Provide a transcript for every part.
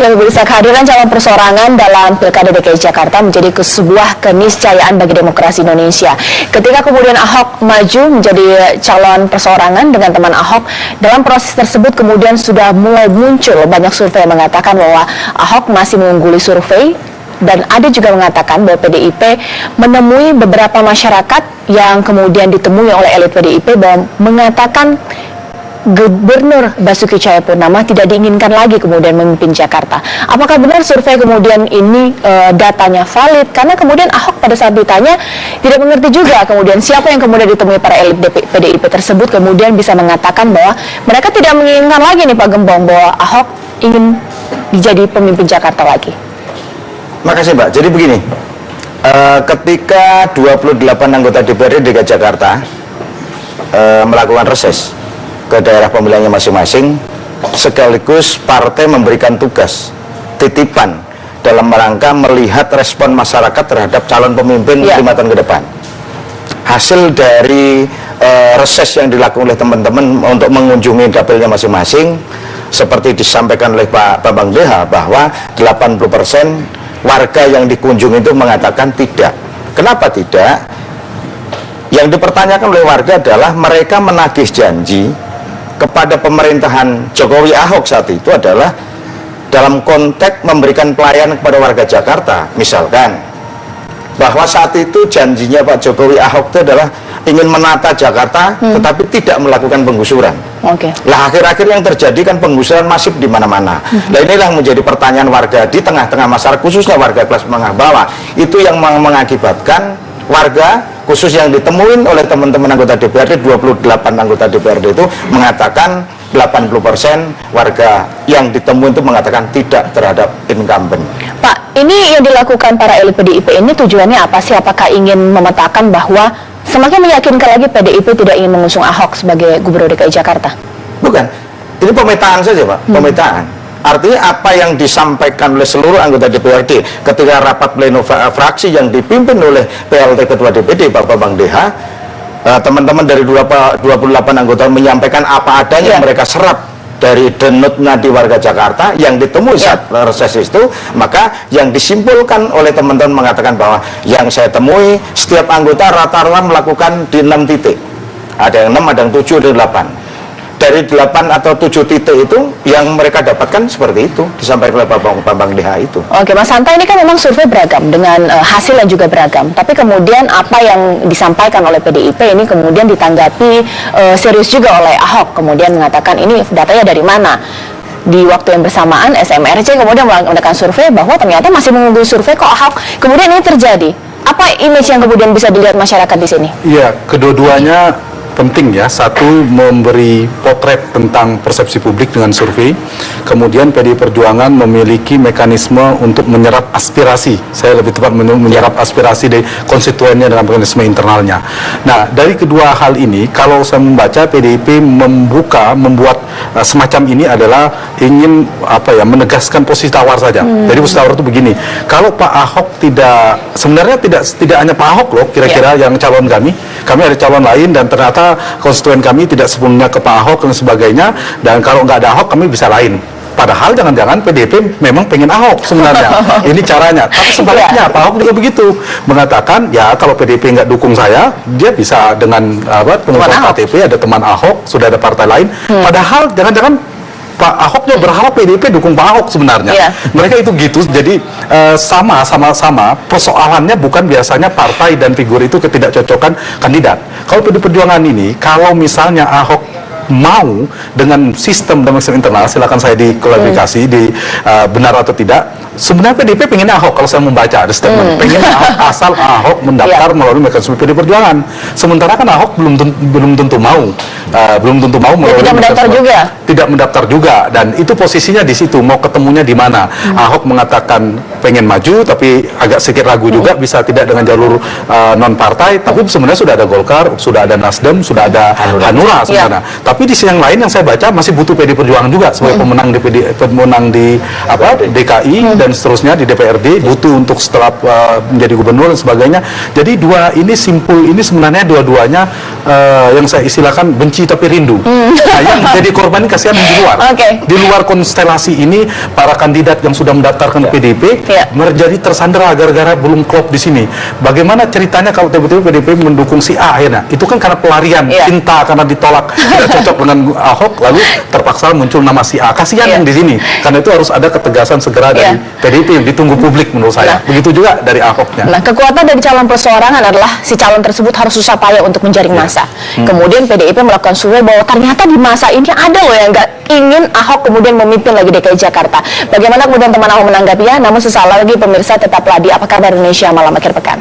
Ya, pemirsa, kehadiran calon perseorangan dalam Pilkada DKI Jakarta menjadi sebuah keniscayaan bagi demokrasi Indonesia. Ketika kemudian Ahok maju menjadi calon perseorangan dengan teman Ahok, dalam proses tersebut kemudian sudah mulai muncul banyak survei yang mengatakan bahwa Ahok masih mengungguli survei, dan ada juga mengatakan bahwa PDIP menemui beberapa masyarakat yang kemudian ditemui oleh elit PDIP bahwa mengatakan Gubernur Basuki Cahayapurnama tidak diinginkan lagi kemudian memimpin Jakarta. Apakah benar survei kemudian ini datanya valid? Karena kemudian Ahok pada saat ditanya tidak mengerti juga kemudian siapa yang kemudian ditemui para elit PDIP tersebut kemudian bisa mengatakan bahwa mereka tidak menginginkan lagi nih Pak Gembong bahwa Ahok ingin menjadi pemimpin Jakarta lagi. Makasih Mbak. Jadi begini, ketika 28 anggota DPRD DKI Jakarta melakukan reses ke daerah pemilihannya masing-masing, sekaligus partai memberikan tugas titipan dalam rangka melihat respon masyarakat terhadap calon pemimpin 5 tahun ke depan. Hasil dari reses yang dilakukan oleh teman-teman untuk mengunjungi dapilnya masing-masing, seperti disampaikan oleh Pak Bambang Deha bahwa 80% warga yang dikunjungi itu mengatakan tidak. Kenapa tidak? Yang dipertanyakan oleh warga adalah mereka menagih janji kepada pemerintahan Jokowi Ahok saat itu adalah dalam konteks memberikan pelayanan kepada warga Jakarta. Misalkan bahwa saat itu janjinya Pak Jokowi Ahok itu adalah ingin menata Jakarta tetapi tidak melakukan penggusuran. Lah akhir-akhir yang terjadi kan penggusuran masif di mana-mana. Nah inilah menjadi pertanyaan warga di tengah-tengah masyarakat, khususnya warga kelas menengah bawah, itu yang mengakibatkan warga khusus yang ditemuin oleh teman-teman anggota DPRD, 28 anggota DPRD itu mengatakan 80% warga yang ditemuin itu mengatakan tidak terhadap incumbent. Pak, ini yang dilakukan para elit PDIP ini tujuannya apa sih? Apakah ingin memetakan bahwa semakin meyakinkan lagi PDIP tidak ingin mengusung Ahok sebagai Gubernur DKI Jakarta? Bukan, ini pemetaan saja Pak, pemetaan. Artinya apa yang disampaikan oleh seluruh anggota DPRD ketika rapat pleno fraksi yang dipimpin oleh PLT Ketua DPD Pak Bambang Deha, teman-teman dari 28 anggota menyampaikan apa adanya yang mereka serap dari denut nadi warga Jakarta yang ditemui saat reses itu. Maka yang disimpulkan oleh teman-teman mengatakan bahwa yang saya temui setiap anggota rata-rata melakukan di 6 titik, ada yang 6, ada yang 7, ada yang 8. Dari 8 atau 7 titik itu yang mereka dapatkan seperti itu disampaikan oleh Pak Bambang Deha itu. Oke, Mas Hanta, ini kan memang survei beragam dengan hasil yang juga beragam. Tapi kemudian apa yang disampaikan oleh PDIP ini kemudian ditanggapi serius juga oleh Ahok. Kemudian mengatakan ini datanya dari mana? Di waktu yang bersamaan SMRC kemudian melakukan survei bahwa ternyata masih menunggu survei kok Ahok. Kemudian ini terjadi. Apa image yang kemudian bisa dilihat masyarakat di sini? Iya, kedua-duanya penting ya. Satu, memberi potret tentang persepsi publik dengan survei. Kemudian PDI Perjuangan memiliki mekanisme untuk menyerap aspirasi, saya lebih tepat menyerap aspirasi dari konstituennya dengan mekanisme internalnya. Nah, dari kedua hal ini, kalau saya membaca PDIP membuat semacam ini adalah ingin menegaskan posisi tawar saja. Jadi posisi tawar itu begini, kalau Pak Ahok sebenarnya tidak hanya Pak Ahok loh kira-kira yang calon kami ada calon lain, dan ternyata konstituen kami tidak sepenuhnya ke Pak Ahok dan sebagainya, dan kalau nggak ada Ahok kami bisa lain. Padahal jangan-jangan PDIP memang pengen Ahok sebenarnya. Ini caranya. Tapi sebaliknya Pak Ahok juga begitu, mengatakan ya kalau PDIP nggak dukung saya, dia bisa dengan pengusaha KTP, ada teman Ahok, sudah ada partai lain. Padahal jangan-jangan Pak Ahoknya berharap PDIP dukung Pak Ahok sebenarnya. Mereka itu gitu. Jadi sama-sama persoalannya bukan biasanya partai dan figur itu ketidakcocokan kandidat. Kalau PDI Perjuangan ini, kalau misalnya Ahok mau dengan sistem internal, silakan saya diklarifikasi benar atau tidak. Sebenarnya PDIP pengen Ahok, kalau saya membaca ada statement pengen Ahok asal Ahok mendaftar melalui mekanisme PDI Perjuangan. Sementara kan Ahok belum tentu mau melalui tidak mendaftar juga, dan itu posisinya di situ, mau ketemunya di mana. Ahok mengatakan pengen maju tapi agak sedikit ragu juga bisa tidak dengan jalur non partai, tapi sebenarnya sudah ada Golkar, sudah ada Nasdem, sudah ada Hanura sebenarnya. Tapi di sisi yang lain yang saya baca masih butuh PD Perjuangan juga sebagai pemenang di DKI dan seterusnya di DPRD, butuh untuk setelah menjadi gubernur dan sebagainya. Jadi dua ini simpul ini sebenarnya dua-duanya yang saya istilahkan benci tapi rindu. Nah, yang jadi korban kasihan di luar. Di luar konstelasi ini para kandidat yang sudah mendaftarkan PDIP menjadi tersandera gara-gara belum klop di sini. Bagaimana ceritanya kalau tiba-tiba PDIP mendukung si A akhirnya? Itu kan karena pelarian cinta karena ditolak tidak cocok dengan Ahok, lalu terpaksa muncul nama si A. Kasihan yang di sini. Karena itu harus ada ketegasan segera dari PDIP yang ditunggu publik menurut saya. Begitu juga dari Ahoknya. Nah, kekuatan dari calon perseorangan adalah si calon tersebut harus susah payah untuk menjaring massa. Kemudian PDIP melakukan survei bahwa ternyata di masa ini ada loh yang nggak ingin Ahok kemudian memimpin lagi DKI Jakarta. Bagaimana kemudian teman Ahok menanggapinya? Namun sesaat lagi pemirsa tetaplah di Apa Kabar Indonesia Malam Akhir Pekan.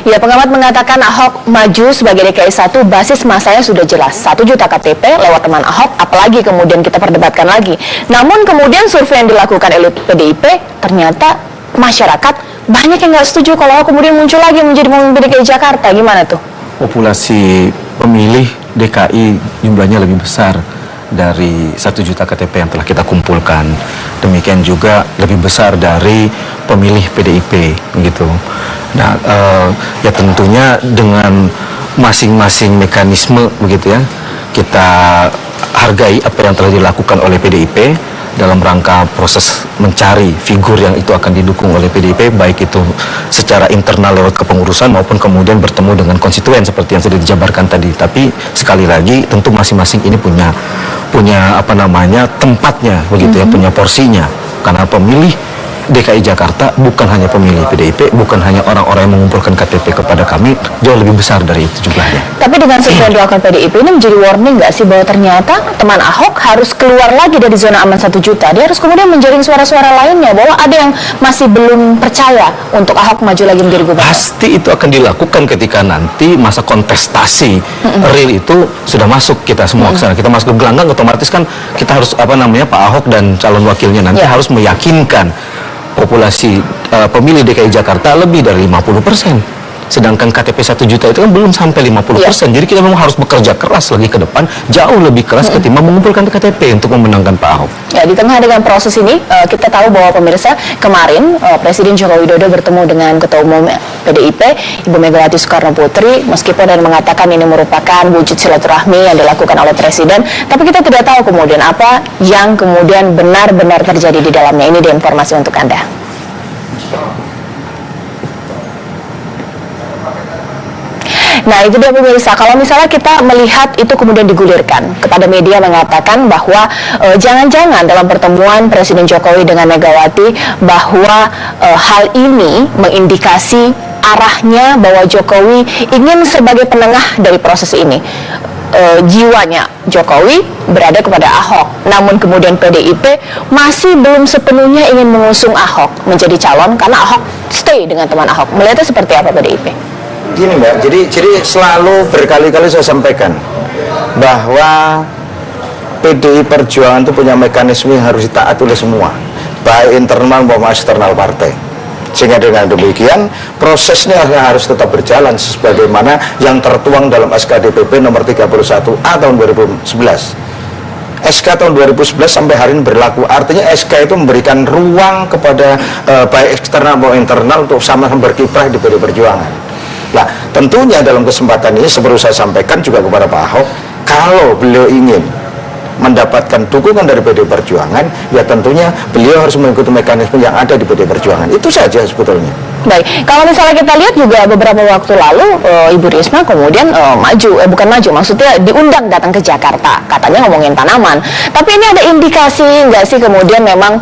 Ya, pengamat mengatakan Ahok maju sebagai DKI 1, basis masanya sudah jelas. 1 juta KTP lewat teman Ahok, apalagi kemudian kita perdebatkan lagi. Namun kemudian survei yang dilakukan oleh PDIP, ternyata masyarakat banyak yang nggak setuju kalau Ahok kemudian muncul lagi menjadi pemimpin DKI Jakarta. Gimana tuh? Populasi pemilih DKI jumlahnya lebih besar dari 1 juta KTP yang telah kita kumpulkan. Demikian juga lebih besar dari pemilih PDIP gitu. Nah, ya tentunya dengan masing-masing mekanisme begitu ya, kita hargai apa yang telah dilakukan oleh PDIP dalam rangka proses mencari figur yang itu akan didukung oleh PDIP, baik itu secara internal lewat kepengurusan maupun kemudian bertemu dengan konstituen seperti yang sudah dijabarkan tadi. Tapi sekali lagi tentu masing-masing ini punya apa namanya tempatnya begitu ya, punya porsinya. Karena pemilih DKI Jakarta bukan hanya pemilih PDIP, bukan hanya orang-orang yang mengumpulkan KTP kepada kami, jauh lebih besar dari itu jumlahnya. Tapi dengan survei yang dilakukan PDIP ini menjadi warning nggak sih bahwa ternyata teman Ahok harus keluar lagi dari zona aman 1 juta. Dia harus kemudian menjaring suara-suara lainnya bahwa ada yang masih belum percaya untuk Ahok maju lagi menjadi gubernur. Pasti itu akan dilakukan ketika nanti masa kontestasi real itu sudah masuk kita semua ke sana. Kita masuk ke gelanggang, otomatis kan kita harus apa namanya Pak Ahok dan calon wakilnya nanti harus meyakinkan populasi pemilih DKI Jakarta lebih dari 50%. Sedangkan KTP 1 juta itu kan belum sampai 50%. Jadi kita memang harus bekerja keras lagi ke depan, jauh lebih keras ketimbang mengumpulkan KTP untuk memenangkan Pak Ahok. Ya, di tengah dengan proses ini, kita tahu bahwa pemirsa kemarin Presiden Joko Widodo bertemu dengan Ketua Umum PDIP, Ibu Megawati Soekarno Putri, meskipun dan mengatakan ini merupakan wujud silaturahmi yang dilakukan oleh Presiden, tapi kita tidak tahu kemudian apa yang kemudian benar-benar terjadi di dalamnya. Ini dia informasi untuk Anda. Nah, itu dia pemirsa, kalau misalnya kita melihat itu kemudian digulirkan kepada media mengatakan bahwa jangan-jangan dalam pertemuan Presiden Jokowi dengan Megawati bahwa hal ini mengindikasi arahnya bahwa Jokowi ingin sebagai penengah dari proses ini. Jiwanya Jokowi berada kepada Ahok, namun kemudian PDIP masih belum sepenuhnya ingin mengusung Ahok menjadi calon karena Ahok stay dengan teman Ahok. Melihatnya seperti apa PDIP? Gini Mbak, jadi selalu berkali-kali saya sampaikan bahwa PDI Perjuangan itu punya mekanisme yang harus ditaati oleh semua, baik internal maupun eksternal partai. Sehingga dengan demikian prosesnya harus tetap berjalan sebagaimana yang tertuang dalam SK DPP nomor 31A tahun 2011. SK tahun 2011 sampai hari ini berlaku, artinya SK itu memberikan ruang kepada baik eksternal maupun internal untuk sama-sama berkiprah di PDI Perjuangan. Nah, tentunya dalam kesempatan ini seperti saya sampaikan juga kepada Pak Ahok, kalau beliau ingin mendapatkan dukungan dari PDI Perjuangan, ya tentunya beliau harus mengikuti mekanisme yang ada di PDI Perjuangan. Itu saja sebetulnya. Baik, kalau misalnya kita lihat juga beberapa waktu lalu Ibu Risma kemudian bukan maju, maksudnya diundang datang ke Jakarta, katanya ngomongin tanaman. Tapi ini ada indikasi nggak sih kemudian memang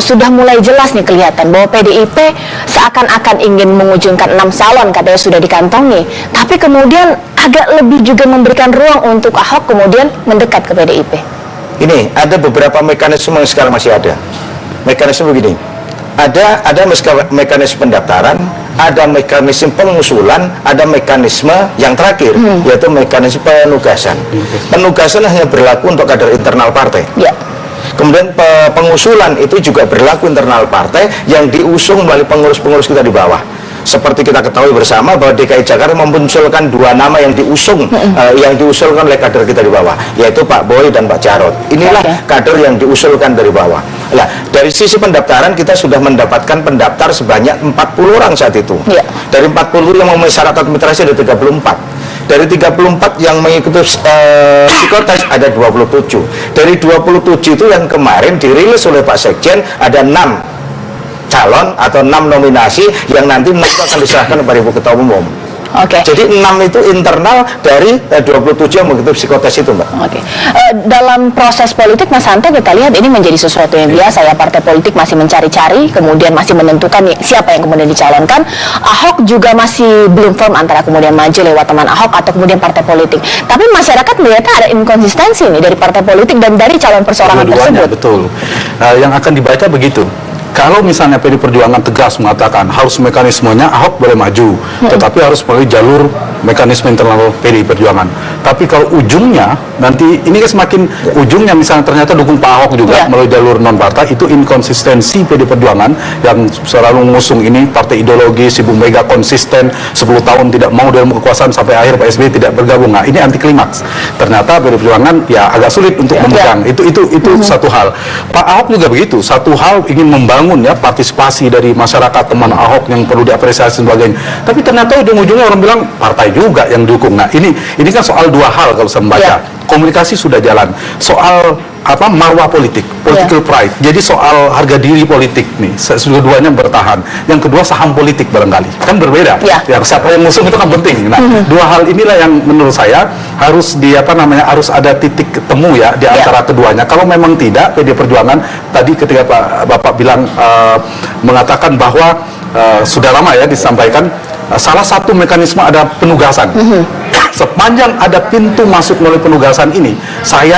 sudah mulai jelas nih kelihatan bahwa PDIP seakan-akan ingin mengujungkan 6 calon katanya sudah dikantongi, tapi kemudian agak lebih juga memberikan ruang untuk Ahok kemudian mendekat ke PDIP. Ini ada beberapa mekanisme yang sekarang masih ada. Mekanisme begini. Ada mekanisme pendaftaran, ada mekanisme pengusulan, ada mekanisme yang terakhir, yaitu mekanisme penugasan. Penugasan hanya berlaku untuk kader internal partai. Kemudian pengusulan itu juga berlaku internal partai yang diusung melalui pengurus-pengurus kita di bawah. Seperti kita ketahui bersama bahwa DKI Jakarta memunculkan 2 nama yang diusulkan oleh kader kita di bawah, yaitu Pak Boy dan Pak Jarod. Inilah kader yang diusulkan dari bawah. Nah, dari sisi pendaftaran kita sudah mendapatkan pendaftar sebanyak 40 orang saat itu. Dari 40 yang memenuhi syarat administrasi ada 34. Dari 34 yang mengikuti psikotes ada 27. Dari 27 itu yang kemarin dirilis oleh Pak Sekjen ada 6 calon atau 6 nominasi yang nanti akan diserahkan kepada Ibu Ketua Umum. Jadi 6 itu internal dari 27 yang mengikuti psikotes itu, Mbak. Dalam proses politik, Mas Hanto, kita lihat ini menjadi sesuatu yang biasa ya. Partai politik masih mencari-cari, kemudian masih menentukan siapa yang kemudian dicalonkan. Ahok juga masih belum firm antara kemudian maju lewat teman Ahok atau kemudian partai politik. Tapi masyarakat melihatnya ada inkonsistensi nih dari partai politik dan dari calon perseorangan tersebut. Betul. Yang akan dibaca begitu. Kalau misalnya PD Perjuangan tegas mengatakan harus mekanismenya Ahok boleh maju, tetapi harus melalui jalur mekanisme internal PD Perjuangan. Tapi kalau ujungnya nanti ini kan semakin ujungnya misalnya ternyata dukung Pak Ahok juga melalui jalur non partai, itu inkonsistensi PD Perjuangan yang selalu mengusung ini partai ideologis. Ibu Mega konsisten 10 tahun tidak mau dalam kekuasaan sampai akhir Pak SBY tidak bergabung. Nah, ini anti klimaks. Ternyata PD Perjuangan ya agak sulit untuk memegang. Itu satu hal. Pak Ahok juga begitu. Satu hal ingin membangun ya partisipasi dari masyarakat teman Ahok yang perlu diapresiasi dan sebagainya. Tapi ternyata ujung-ujungnya orang bilang partai juga yang dukung. Nah, ini kan soal 2 hal kalau saya membaca. Komunikasi sudah jalan. Soal marwah politik, political pride. Jadi soal harga diri politik nih, dua-duanya bertahan. Yang kedua saham politik barangkali. Kan berbeda. Yang siapa yang ngusung itu kan penting. Nah, 2 hal inilah yang menurut saya harus harus ada titik temu ya di antara keduanya. Kalau memang tidak, PD Perjuangan tadi ketika Bapak bilang mengatakan bahwa sudah lama ya disampaikan salah satu mekanisme ada penugasan. Sepanjang ada pintu masuk melalui penugasan ini,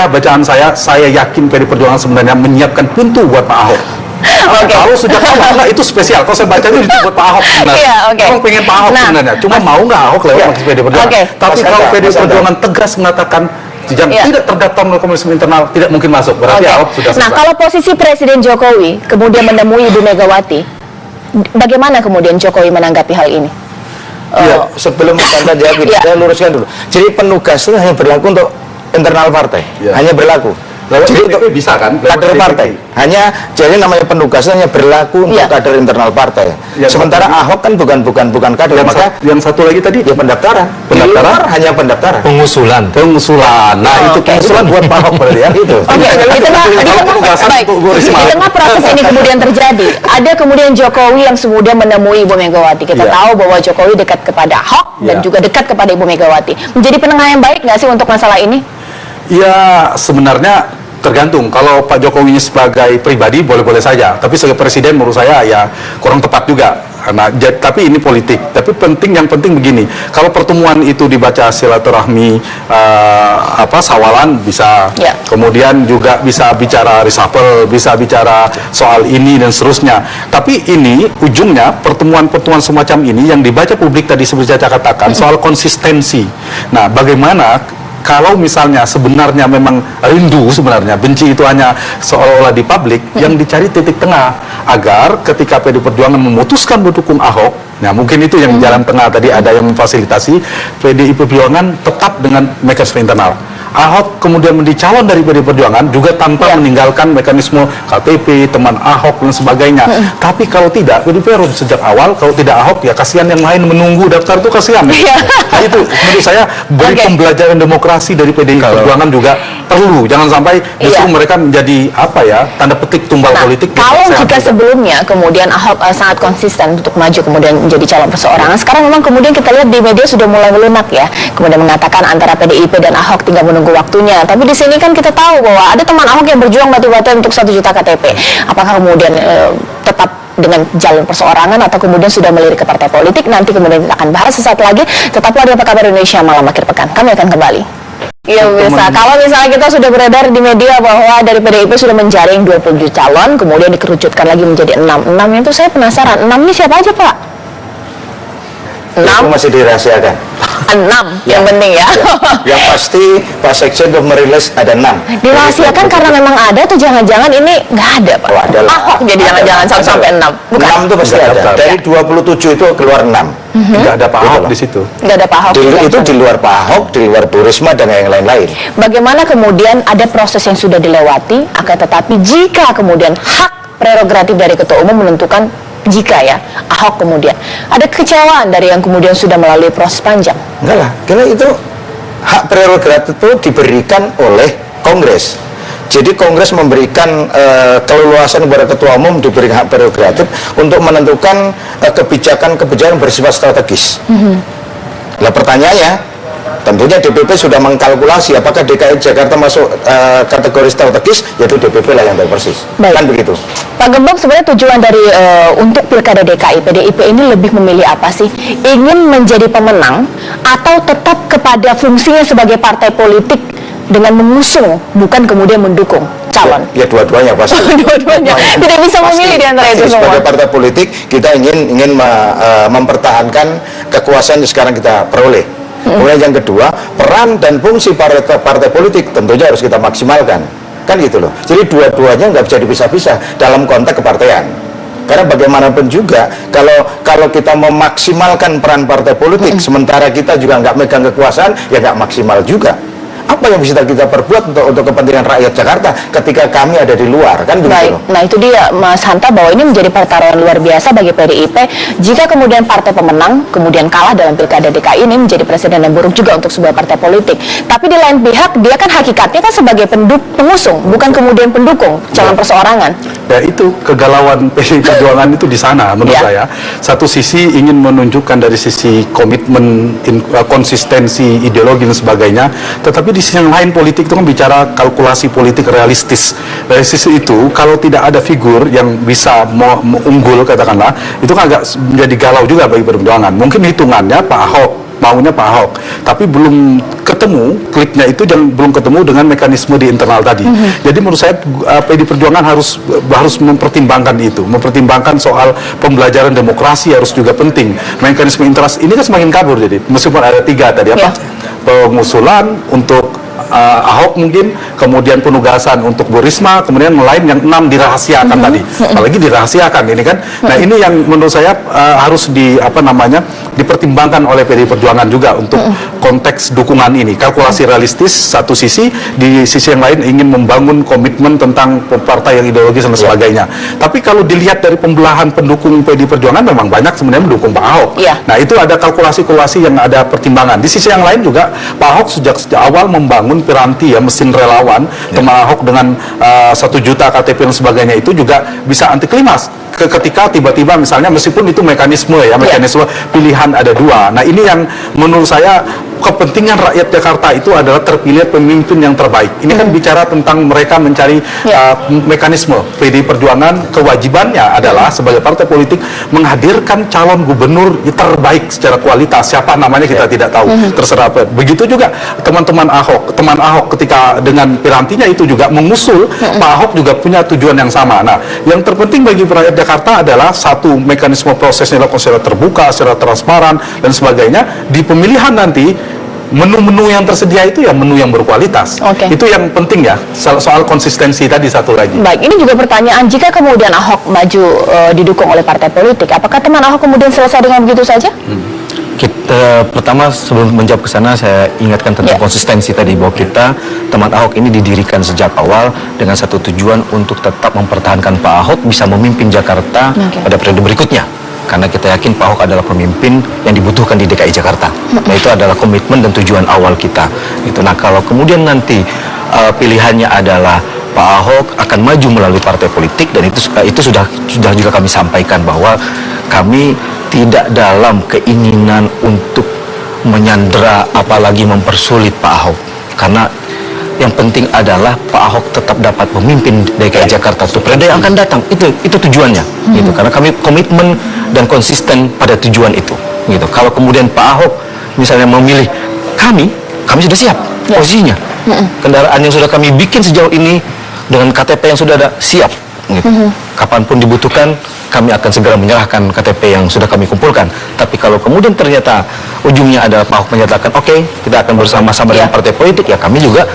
bacaan saya yakin PD Perjuangan sebenarnya menyiapkan pintu buat Pak Ahok. Kalau sejak awal itu spesial. Kalau saya baca itu buat Pak Ahok sebenarnya. Orang pengen Pak Ahok sebenarnya. Cuma mau nggak Ahok lewat PD Perjuangan. Tapi kalau PD Perjuangan tegas mengatakan yang tidak terdaftar melalui komunisme internal tidak mungkin masuk. Berarti Ahok sudah selesai. Nah, kalau posisi Presiden Jokowi kemudian menemui Ibu Megawati, bagaimana kemudian Jokowi menanggapi hal ini? Sebelum Anda jawab, saya luruskan dulu. Jadi penugasan hanya berlaku untuk internal partai, hanya berlaku. Jadi untuk bisa kan kader partai hanya, jadi namanya penugasan hanya berlaku untuk kader internal partai. Sementara Ahok kan bukan kader. Maka yang satu lagi tadi pendaftaran hanya pendaftaran, pengusulan. Nah, itu pengusulan buat Pak Ahok berarti ya. Itu. Di tengah proses ini kemudian terjadi, ada kemudian Jokowi yang kemudian menemui Ibu Megawati. Kita tahu bahwa Jokowi dekat kepada Ahok dan juga dekat kepada Ibu Megawati. Menjadi penengah yang baik nggak sih untuk masalah ini? Ya, sebenarnya tergantung. Kalau Pak Jokowi sebagai pribadi boleh-boleh saja, tapi sebagai presiden menurut saya ya kurang tepat juga. Nah, tapi ini politik. Tapi yang penting begini, kalau pertemuan itu dibaca silaturahmi sawalan bisa, kemudian juga bisa bicara reshuffle, bisa bicara soal ini dan seterusnya. Tapi ini ujungnya pertemuan-pertemuan semacam ini yang dibaca publik tadi seperti saya katakan soal konsistensi. Nah, bagaimana kalau misalnya sebenarnya memang rindu, sebenarnya benci itu hanya seolah-olah di publik, yang dicari titik tengah agar ketika PD Perjuangan memutuskan mendukung Ahok, nah mungkin itu yang jalan tengah tadi ada yang memfasilitasi PDI Perjuangan tetap dengan mekanisme internal. Ahok kemudian menjadi calon dari PD Perjuangan juga tanpa meninggalkan mekanisme KTP, teman Ahok dan sebagainya. Tapi kalau tidak, PDIP harus sejak awal, kalau tidak Ahok ya kasihan yang lain menunggu daftar itu kasihan. Nah, itu menurut saya beri pembelajaran demokrasi dari PDI Perjuangan juga perlu. Jangan sampai justru mereka menjadi tanda petik tumbal politik. Kalau jika sebelumnya kemudian Ahok sangat konsisten untuk maju kemudian menjadi calon perseorangan, sekarang memang kemudian kita lihat di media sudah mulai melunak ya, kemudian mengatakan antara PDIP dan Ahok tinggal menunggu waktunya. Tapi di sini kan kita tahu bahwa ada teman Ahok yang berjuang batu-batuan untuk 1 juta KTP. Apakah kemudian tetap dengan jalur perseorangan atau kemudian sudah melirik ke partai politik? Nanti kemudian kita akan bahas sesaat lagi. Tetaplah di Apa Kabar Indonesia Malam Akhir Pekan. Kami akan kembali. Iya bisa. Kalau misalnya kita sudah beredar di media bahwa dari PDIP sudah menjaring 27 calon, kemudian dikerucutkan lagi menjadi 6. 6 itu saya penasaran. 6 ini siapa aja, Pak? Itu 6 masih dirahasiakan. yang penting ya. Yang pasti Pak Sekjen sudah merilis ada 6. Dirahasiakan karena memang ada atau jangan-jangan ini nggak ada, Pak? Oh, ada lah. Ahok jadi jangan-jangan 1 sampai 6. Bukan. 6 itu pasti ada. Daftar. Dari 27 itu keluar 6. Nggak ada Pak Ahok Gitu di situ. Nggak ada Pak Ahok. Itu di luar Pak Ahok, di luar Bu Risma dan yang lain-lain. Bagaimana kemudian ada proses yang sudah dilewati, akan tetapi jika kemudian hak prerogatif dari Ketua Umum menentukan, jika ya Ahok kemudian ada kekecewaan dari yang kemudian sudah melalui proses panjang. Enggak lah, karena itu hak prerogatif itu diberikan oleh Kongres. Jadi Kongres memberikan keleluasan kepada Ketua Umum, diberikan hak prerogatif untuk menentukan kebijakan-kebijakan bersifat strategis. Nah pertanyaannya, tentunya DPP sudah mengkalkulasi apakah DKI Jakarta masuk kategori strategis, yaitu DPP lah yang tahu persis. Baik. Kan begitu. Pak Gembong, sebenarnya tujuan dari untuk Pilkada DKI, PDIP ini lebih memilih apa sih? Ingin menjadi pemenang atau tetap kepada fungsinya sebagai partai politik dengan mengusung, bukan kemudian mendukung calon? Ya dua-duanya pasti. Dua-duanya. Tidak bisa memilih di antara itu semua. Sebagai partai politik, kita ingin mempertahankan kekuasaan yang sekarang kita peroleh. Kemudian yang kedua, peran dan fungsi partai politik tentunya harus kita maksimalkan. Kan gitu loh. Jadi dua-duanya nggak bisa dipisah-pisah dalam konteks kepartean. Karena bagaimanapun juga, kalau kita memaksimalkan peran partai politik, sementara kita juga nggak megang kekuasaan, ya nggak maksimal juga. Apa yang bisa kita perbuat untuk kepentingan rakyat Jakarta ketika kami ada di luar, kan begitu? Baik, nah itu dia Mas Hanta, bahwa ini menjadi pertaruhan luar biasa bagi PDIP jika kemudian partai pemenang kemudian kalah dalam Pilkada DKI, ini menjadi presiden yang buruk juga untuk sebuah partai politik. Tapi di lain pihak dia kan hakikatnya kan sebagai pengusung, bukan kemudian pendukung calon perseorangan. Ya itu kegalauan PDI Perjuangan itu di sana menurut saya. Satu sisi ingin menunjukkan dari sisi komitmen, konsistensi ideologi dan sebagainya, tetapi di sisi yang lain politik itu kan bicara kalkulasi politik realistis. Dari sisi itu kalau tidak ada figur yang bisa unggul katakanlah, itu kan agak menjadi galau juga bagi Perjuangan. Mungkin hitungannya Pak Ahok, maunya Pak Ahok, tapi belum ketemu kliknya itu, dan belum ketemu dengan mekanisme di internal tadi. Jadi menurut saya PDI Perjuangan harus mempertimbangkan itu, mempertimbangkan soal pembelajaran demokrasi harus juga penting. Mekanisme internal ini kan semakin kabur, jadi meskipun ada 3 tadi apa? Pengusulan untuk Ahok mungkin, kemudian penugasan untuk Bu Risma, kemudian lain yang 6 dirahasiakan tadi. Apalagi dirahasiakan ini kan. Nah, ini yang menurut saya harus dipertimbangkan oleh PDI Perjuangan juga untuk konteks dukungan ini. Kalkulasi realistis satu sisi, di sisi yang lain ingin membangun komitmen tentang partai yang ideologis dan sebagainya. Tapi kalau dilihat dari pembelahan pendukung PDI Perjuangan, memang banyak sebenarnya mendukung Pak Ahok. Nah, itu ada kalkulasi-kalkulasi yang ada pertimbangan. Di sisi yang lain juga Pak Ahok sejak awal membangun piranti ya, mesin relawan, teman Ahok dengan 1 juta KTP dan sebagainya, itu juga bisa anti klimaks ketika tiba-tiba misalnya, meskipun itu mekanisme pilihan ada 2. Nah, ini yang menurut saya kepentingan rakyat Jakarta itu adalah terpilih pemimpin yang terbaik. Ini kan bicara tentang mereka mencari mekanisme. PDI Perjuangan kewajibannya adalah sebagai partai politik menghadirkan calon gubernur terbaik secara kualitas. Siapa namanya kita tidak tahu, terserah. Begitu juga teman-teman Ahok, teman Ahok ketika dengan pirantinya itu juga mengusul Pak Ahok juga punya tujuan yang sama. Nah, yang terpenting bagi rakyat Jakarta adalah satu, mekanisme prosesnya dilakukan secara terbuka, secara transparan dan sebagainya. Di pemilihan nanti menu-menu yang tersedia itu ya menu yang berkualitas. Itu yang penting ya, soal konsistensi tadi satu lagi. Baik, ini juga pertanyaan, jika kemudian Ahok maju didukung oleh partai politik, apakah teman Ahok kemudian selesai dengan begitu saja? Kita pertama, sebelum menjawab ke sana, saya ingatkan tentang konsistensi tadi, bahwa kita, teman Ahok ini didirikan sejak awal dengan satu tujuan untuk tetap mempertahankan Pak Ahok bisa memimpin Jakarta pada periode berikutnya. Karena kita yakin Pak Ahok adalah pemimpin yang dibutuhkan di DKI Jakarta. Nah, itu adalah komitmen dan tujuan awal kita. Nah, kalau kemudian nanti pilihannya adalah Pak Ahok akan maju melalui partai politik, dan itu sudah juga kami sampaikan bahwa kami tidak dalam keinginan untuk menyandera apalagi mempersulit Pak Ahok. Karena yang penting adalah Pak Ahok tetap dapat memimpin DKI Jakarta untuk periode yang akan datang. Itu tujuannya, gitu. Karena kami komitmen dan konsisten pada tujuan itu, gitu. Kalau kemudian Pak Ahok misalnya memilih kami sudah siap posisinya. Kendaraan yang sudah kami bikin sejauh ini dengan KTP yang sudah ada siap. gitu. Kapanpun dibutuhkan, kami akan segera menyerahkan KTP yang sudah kami kumpulkan. Tapi kalau kemudian ternyata ujungnya ada Pak Ahok menyatakan, oke, kita akan bersama-sama dengan partai politik, ya kami juga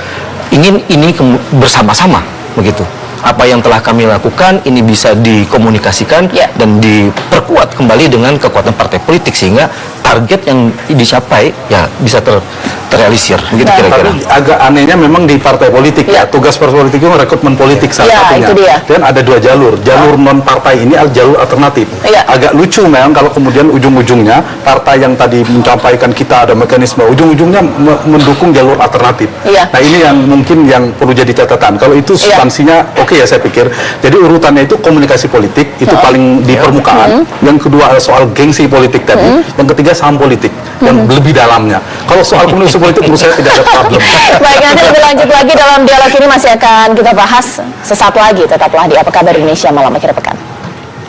ingin ini bersama-sama, begitu. Apa yang telah kami lakukan ini bisa dikomunikasikan dan diperkuat kembali dengan kekuatan partai politik sehingga target yang dicapai ya bisa terrealisir, begitu kira-kira. Tapi agak anehnya memang di partai politik ya, tugas partai politik itu rekrutmen politik salah satunya. Itu dia. Dan ada dua jalur non partai ini adalah jalur alternatif. Agak lucu memang kalau kemudian ujung-ujungnya partai yang tadi menyampaikan kita ada mekanisme, ujung-ujungnya mendukung jalur alternatif. Nah ini yang mungkin yang perlu jadi catatan. Kalau itu substansinya oke ya saya pikir. Jadi urutannya itu komunikasi politik itu paling di permukaan. Yang kedua adalah soal gengsi politik tadi. Yang ketiga saham politik yang lebih dalamnya. Kalau soal komunikasi politik menurut saya tidak ada problem. Baik, nanti lebih lanjut lagi dalam dialog ini masih akan kita bahas sesaat lagi. Tetaplah di Apa Kabar Indonesia Malam Akhir Pekan.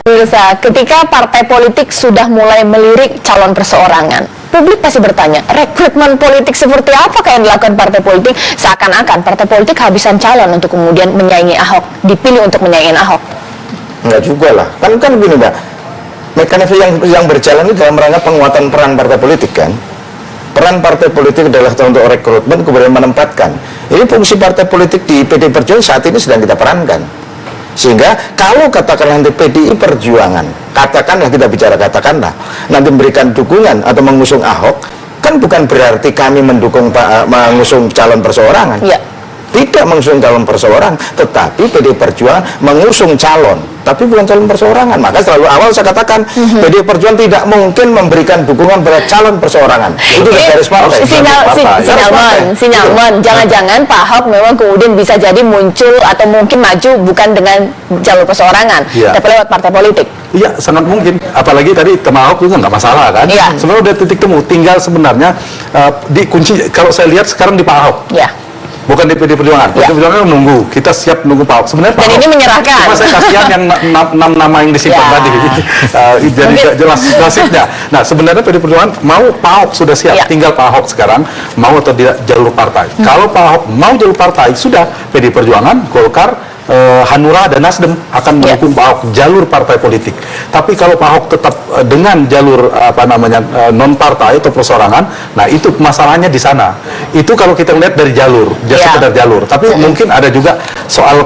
Pemirsa, ketika partai politik sudah mulai melirik calon perseorangan, publik pasti bertanya, rekrutmen politik seperti apa yang dilakukan partai politik? Seakan-akan partai politik kehabisan calon untuk kemudian menyaingi Ahok, dipilih untuk menyaingi Ahok. Enggak juga lah, kan begini Mbak, mekanisme yang berjalan itu dalam rangka penguatan peran partai politik kan. Peran partai politik adalah untuk rekrutmen kemudian menempatkan. Ini fungsi partai politik di PDI Perjuangan saat ini sedang kita perankan. Sehingga kalau katakanlah nanti PDI Perjuangan, katakanlah nanti memberikan dukungan atau mengusung Ahok, kan bukan berarti kami mengusung calon perseorangan. Tidak mengusung calon perseorangan, tetapi PDI Perjuangan mengusung calon, tapi bukan calon perseorangan. Maka selalu awal saya katakan PDI Perjuangan tidak mungkin memberikan dukungan pada calon perseorangan. Itu garis partai. Sinyalmen, jangan-jangan Pak Ahok memang kemudian bisa jadi muncul atau mungkin maju bukan dengan jalur perseorangan, tapi lewat partai politik. Iya, sangat mungkin. Apalagi tadi teman Ahok juga nggak masalah kan. Sebenarnya udah titik temu. Tinggal sebenarnya dikunci. Kalau saya lihat sekarang di Pak Ahok. Bukan di PDI Perjuangan. PDI Perjuangan menunggu. Kita siap menunggu Pak Ahok. Sebenarnya Pak Dan Ahok, ini menyerahkan. Cuma saya kasihan yang 6 nama yang disimpan tadi. Jadi jelas nasibnya. Nah, sebenarnya PDI Perjuangan mau Pak Ahok sudah siap. Tinggal Pak Ahok sekarang mau atau tidak jalur partai. Kalau Pak Ahok mau jalur partai, sudah PDI Perjuangan, Golkar, Hanura dan Nasdem akan mendukung Pak Ahok jalur partai politik. Tapi kalau Pak Ahok tetap dengan jalur non partai atau perseorangan, nah itu masalahnya di sana. Itu kalau kita lihat dari jalur, sekedar jalur. Tapi mungkin ada juga soal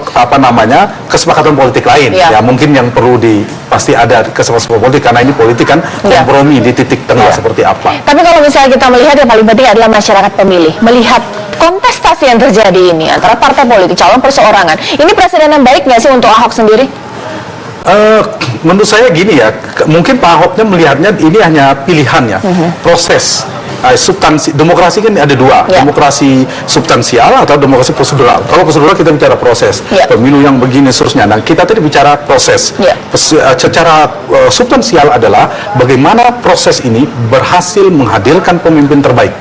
kesepakatan politik lain. Ya mungkin yang perlu pasti ada kesepakatan politik karena ini politik kan kompromi di titik tengah seperti apa. Tapi kalau misalnya kita melihat yang paling penting adalah masyarakat pemilih melihat kontestasi yang terjadi ini antara partai politik calon perseorangan, ini presiden yang baik nggak sih untuk Ahok sendiri? Menurut saya gini ya, mungkin Pak Ahoknya melihatnya ini hanya pilihan ya, proses. Substansi demokrasi kan ada dua, demokrasi substansial atau demokrasi prosedural. Kalau prosedural kita bicara proses, pemilu yang begini seterusnya. Nah, kita tadi bicara proses. Secara substansial adalah bagaimana proses ini berhasil menghadirkan pemimpin terbaik.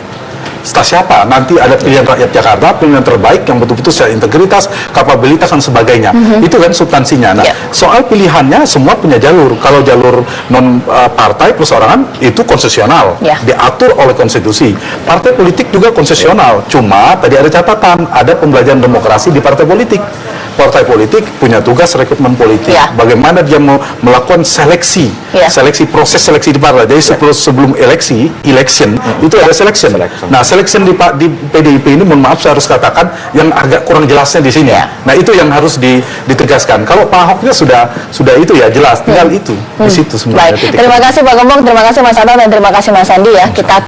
Setelah siapa? Nanti ada pilihan rakyat Jakarta, pilihan terbaik yang betul-betul secara integritas, kapabilitas dan sebagainya. Itu kan substansinya. Nah, soal pilihannya semua punya jalur. Kalau jalur non partai perseorangan itu konsesional, diatur oleh konstitusi. Partai politik juga konsesional. Cuma tadi ada catatan, ada pembelajaran demokrasi di partai politik. Partai politik punya tugas rekrutmen politik. Bagaimana dia mau melakukan seleksi, proses seleksi di partai. Jadi sebelum election itu ada selection. Nah, selection di PDIP ini, mohon maaf saya harus katakan yang agak kurang jelasnya di sini. Nah, itu yang harus ditegaskan. Kalau Pak Ahoknya sudah itu ya jelas, tinggal itu di situ sebenarnya. Baik. Terima kasih Pak Gembong, terima kasih Mas Anton dan terima kasih Mas Andi ya. Kita